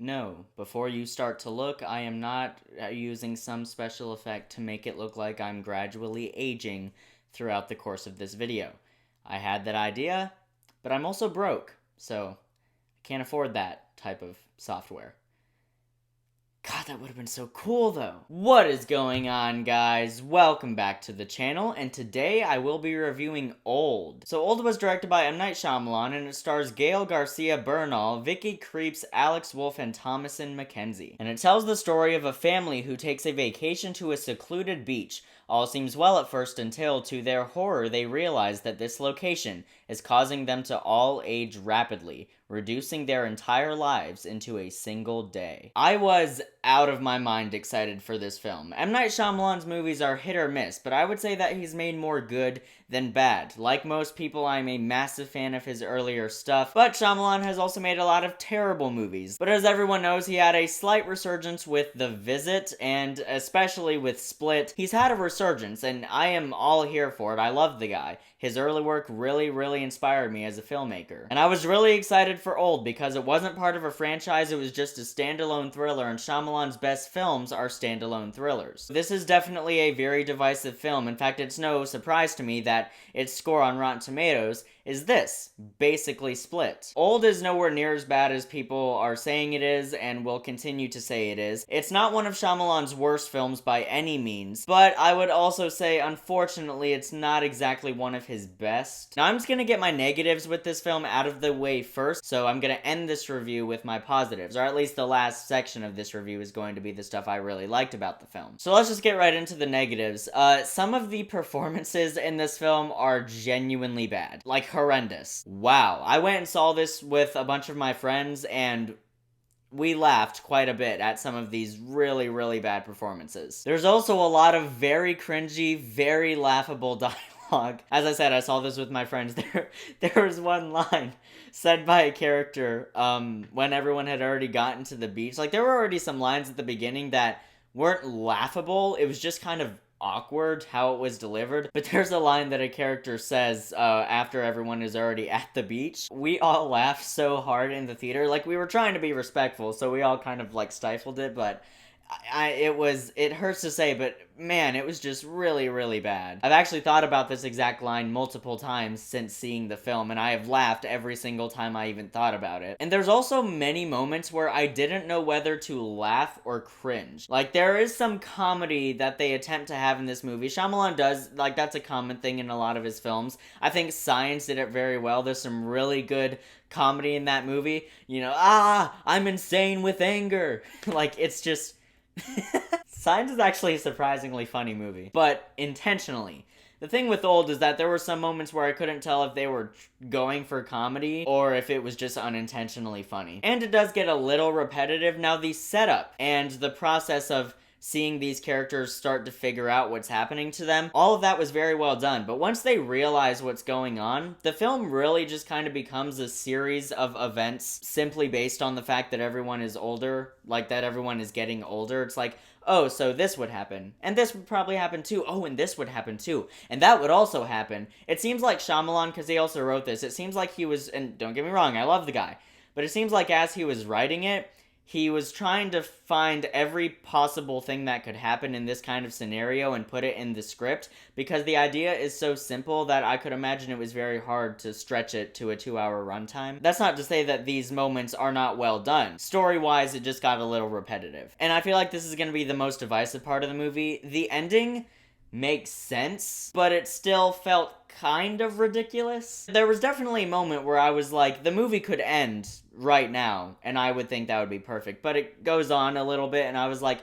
No, before you start to look, I am not using some special effect to make it look like I'm gradually aging throughout the course of this video. I had that idea, but I'm also broke, so I can't afford that type of software. God, that would have been so cool though. What is going on, guys? Welcome back to the channel, and today I will be reviewing Old. So Old was directed by M. Night Shyamalan, and it stars Gael Garcia Bernal, Vicky Krieps, Alex Wolff, and Thomasin McKenzie. And it tells the story of a family who takes a vacation to a secluded beach. All seems well at first until, to their horror, they realize that this location is causing them to all age rapidly, reducing their entire lives into a single day. I was out of my mind excited for this film. M. Night Shyamalan's movies are hit or miss, but I would say that he's made more good than bad. Like most people, I'm a massive fan of his earlier stuff, but Shyamalan has also made a lot of terrible movies. But as everyone knows, he had a slight resurgence with The Visit, and especially with Split. He's had a resurgence, and I am all here for it. I love the guy. His early work really inspired me as a filmmaker. And I was really excited for Old because it wasn't part of a franchise, it was just a standalone thriller, and Shyamalan's best films are standalone thrillers. This is definitely a very divisive film. In fact, it's no surprise to me that its score on Rotten Tomatoes is this, basically Split. Old is nowhere near as bad as people are saying it is, and will continue to say it is. It's not one of Shyamalan's worst films by any means, but I would also say, unfortunately, it's not exactly one of his best. Now, I'm just gonna get my negatives with this film out of the way first, so I'm gonna end this review with my positives, or at least the last section of this review is going to be the stuff I really liked about the film. So let's just get right into the negatives. Some of the performances in this film are genuinely bad. Like, horrendous. Wow. I went and saw this with a bunch of my friends, and we laughed quite a bit at some of these really bad performances. There's also a lot of very cringy, very laughable dialogue. As I said, I saw this with my friends. There was one line said by a character when everyone had already gotten to the beach. Like, there were already some lines at the beginning that weren't laughable. It was just kind of awkward how it was delivered, but there's a line that a character says after everyone is already at the beach. We all laughed so hard in the theater. Like, we were trying to be respectful, so we all kind of like stifled it, but it hurts to say, but man, it was just really bad. I've actually thought about this exact line multiple times since seeing the film, and I have laughed every single time I even thought about it. And there's also many moments where I didn't know whether to laugh or cringe. Like, there is some comedy that they attempt to have in this movie. Shyamalan does, like, that's a common thing in a lot of his films. I think Science did it very well. There's some really good comedy in that movie. You know, I'm insane with anger. Like, it's just... Signs is actually a surprisingly funny movie, but intentionally. The thing with Old is that there were some moments where I couldn't tell if they were going for comedy or if it was just unintentionally funny. And it does get a little repetitive. Now, the setup and the process of seeing these characters start to figure out what's happening to them, all of that was very well done. But once they realize what's going on, the film really just kind of becomes a series of events simply based on the fact that everyone is older, like that everyone is getting older. It's like, oh, so this would happen, and this would probably happen too, oh, and this would happen too, and that would also happen. It seems like Shyamalan, because he also wrote this, it seems like he was, and don't get me wrong, I love the guy, but it seems like as he was writing it, he was trying to find every possible thing that could happen in this kind of scenario and put it in the script, because the idea is so simple that I could imagine it was very hard to stretch it to a 2-hour runtime. That's not to say that these moments are not well done. Story-wise, it just got a little repetitive. And I feel like this is going to be the most divisive part of the movie. The ending makes sense, but it still felt kind of ridiculous. There was definitely a moment where I was like, the movie could end right now, and I would think that would be perfect, but it goes on a little bit, and I was like,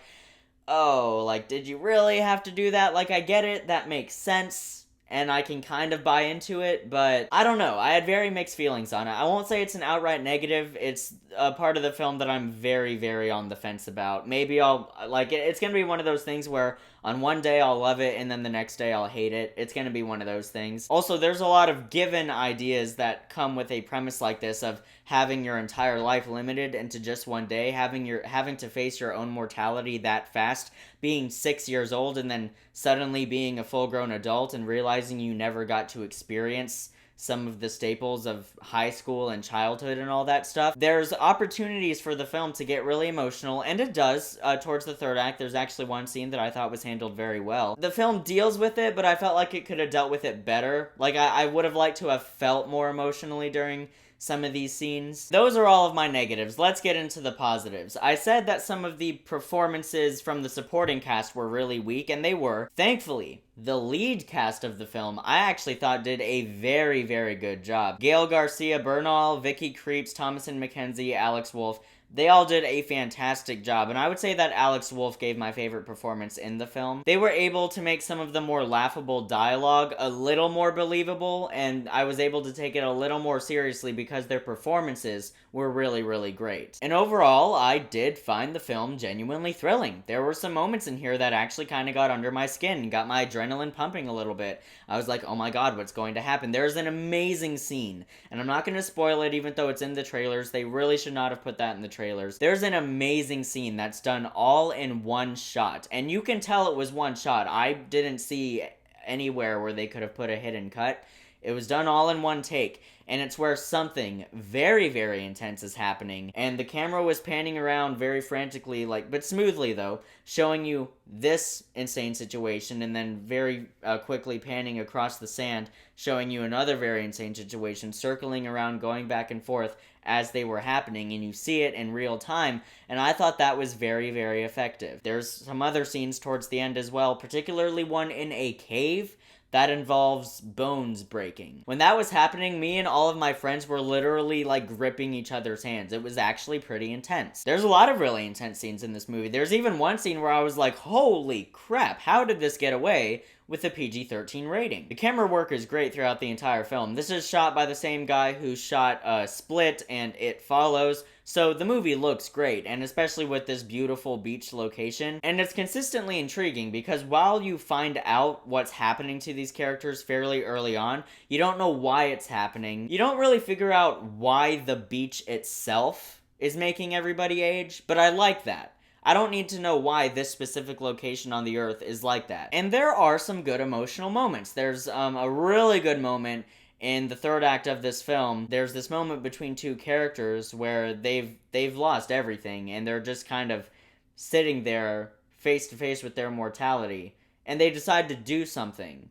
oh, like, did you really have to do that? Like, I get it, that makes sense, and I can kind of buy into it, but I don't know, I had very mixed feelings on it. I won't say it's an outright negative, it's a part of the film that I'm very on the fence about. Maybe I'll, like, it's gonna be one of those things where on one day I'll love it, and then the next day I'll hate it. It's gonna be one of those things. Also, there's a lot of given ideas that come with a premise like this of having your entire life limited into just one day, having to face your own mortality that fast, being 6 years old, and then suddenly being a full-grown adult and realizing you never got to experience some of the staples of high school and childhood and all that stuff. There's opportunities for the film to get really emotional, and it does. Towards the third act, there's actually one scene that I thought was handled very well. The film deals with it, but I felt like it could have dealt with it better. Like, I would have liked to have felt more emotionally during some of these scenes. Those are all of my negatives. Let's get into the positives. I said that some of the performances from the supporting cast were really weak, and they were. Thankfully, the lead cast of the film, I actually thought did a very, very good job. Gail Garcia Bernal, Vicky Creeps, Thomasin McKenzie, Alex Wolff, they all did a fantastic job, and I would say that Alex Wolff gave my favorite performance in the film. They were able to make some of the more laughable dialogue a little more believable, and I was able to take it a little more seriously because their performances were really, really great. And overall, I did find the film genuinely thrilling. There were some moments in here that actually kind of got under my skin and got my adrenaline pumping a little bit. I was like, oh my god, what's going to happen? There's an amazing scene, and I'm not going to spoil it even though it's in the trailers. They really should not have put that in the trailers. There's an amazing scene that's done all in one shot, and you can tell it was one shot. I didn't see anywhere where they could have put a hidden cut. It was done all in one take, and it's where something very, very intense is happening, and the camera was panning around very frantically, but smoothly though, showing you this insane situation, and then very quickly panning across the sand, showing you another very insane situation, circling around, going back and forth as they were happening, and you see it in real time, and I thought that was very, very effective. There's some other scenes towards the end as well, particularly one in a cave that involves bones breaking. When that was happening, me and all of my friends were literally gripping each other's hands. It was actually pretty intense. There's a lot of really intense scenes in this movie. There's even one scene where I was like, holy crap, how did this get away with a PG-13 rating? The camera work is great throughout the entire film. This is shot by the same guy who shot Split and It Follows, so the movie looks great, and especially with this beautiful beach location. And it's consistently intriguing because while you find out what's happening to these characters fairly early on, you don't know why it's happening. You don't really figure out why the beach itself is making everybody age, but I like that. I don't need to know why this specific location on the earth is like that. And there are some good emotional moments. There's a really good moment in the third act of this film. There's this moment between two characters where they've lost everything, and they're just kind of sitting there face to face with their mortality, and they decide to do something.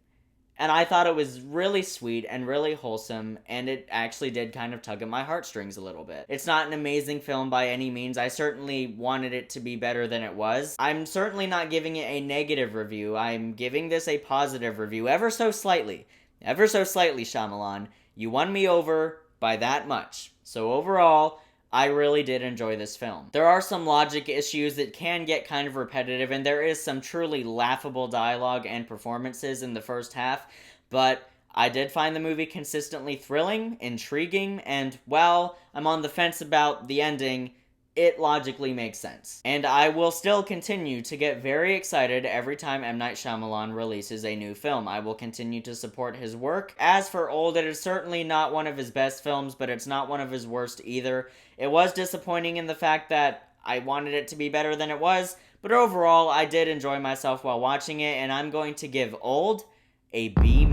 And I thought it was really sweet and really wholesome, and it actually did kind of tug at my heartstrings a little bit. It's not an amazing film by any means. I certainly wanted it to be better than it was. I'm certainly not giving it a negative review. I'm giving this a positive review, ever so slightly. Ever so slightly, Shyamalan. You won me over by that much. So overall, I really did enjoy this film. There are some logic issues that can get kind of repetitive, and there is some truly laughable dialogue and performances in the first half, but I did find the movie consistently thrilling, intriguing, and while I'm on the fence about the ending, it logically makes sense. And I will still continue to get very excited every time M. Night Shyamalan releases a new film. I will continue to support his work. As for Old, it is certainly not one of his best films, but it's not one of his worst either. It was disappointing in the fact that I wanted it to be better than it was, but overall, I did enjoy myself while watching it, and I'm going to give Old a B-.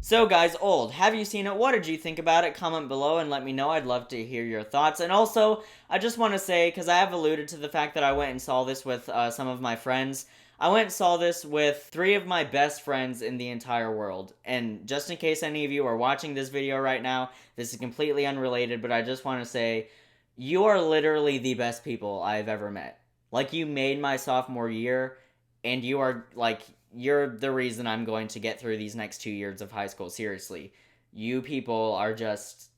So guys, Old, have you seen it? What did you think about it? Comment below and let me know. I'd love to hear your thoughts. And also, I just want to say, because I have alluded to the fact that I went and saw this with some of my friends, I went and saw this with 3 of my best friends in the entire world. And just in case any of you are watching this video right now, this is completely unrelated, but I just want to say, you are literally the best people I've ever met. You made my sophomore year, and you are, you're the reason I'm going to get through these next 2 years of high school, seriously. You people are just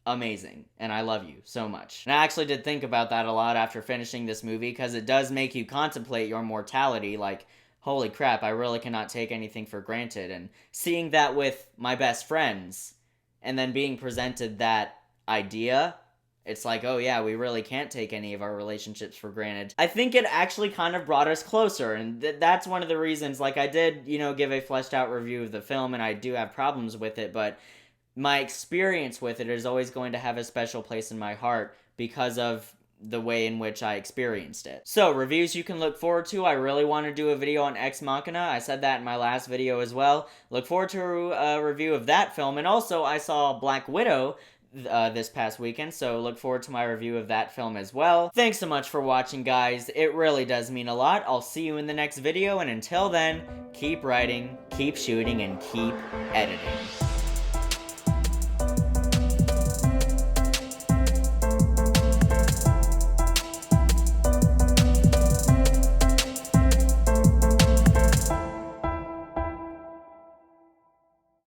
amazing, and I love you so much. And I actually did think about that a lot after finishing this movie, because it does make you contemplate your mortality, holy crap, I really cannot take anything for granted. And seeing that with my best friends, and then being presented that idea, it's oh yeah, we really can't take any of our relationships for granted. I think it actually kind of brought us closer, and that's one of the reasons, I did, give a fleshed out review of the film, and I do have problems with it, but my experience with it is always going to have a special place in my heart because of the way in which I experienced it. So, reviews you can look forward to. I really want to do a video on Ex Machina. I said that in my last video as well. Look forward to a review of that film. And also, I saw Black Widow this past weekend, so look forward to my review of that film as well. Thanks so much for watching, guys. It really does mean a lot. I'll see you in the next video, and until then, keep writing, keep shooting, and keep editing.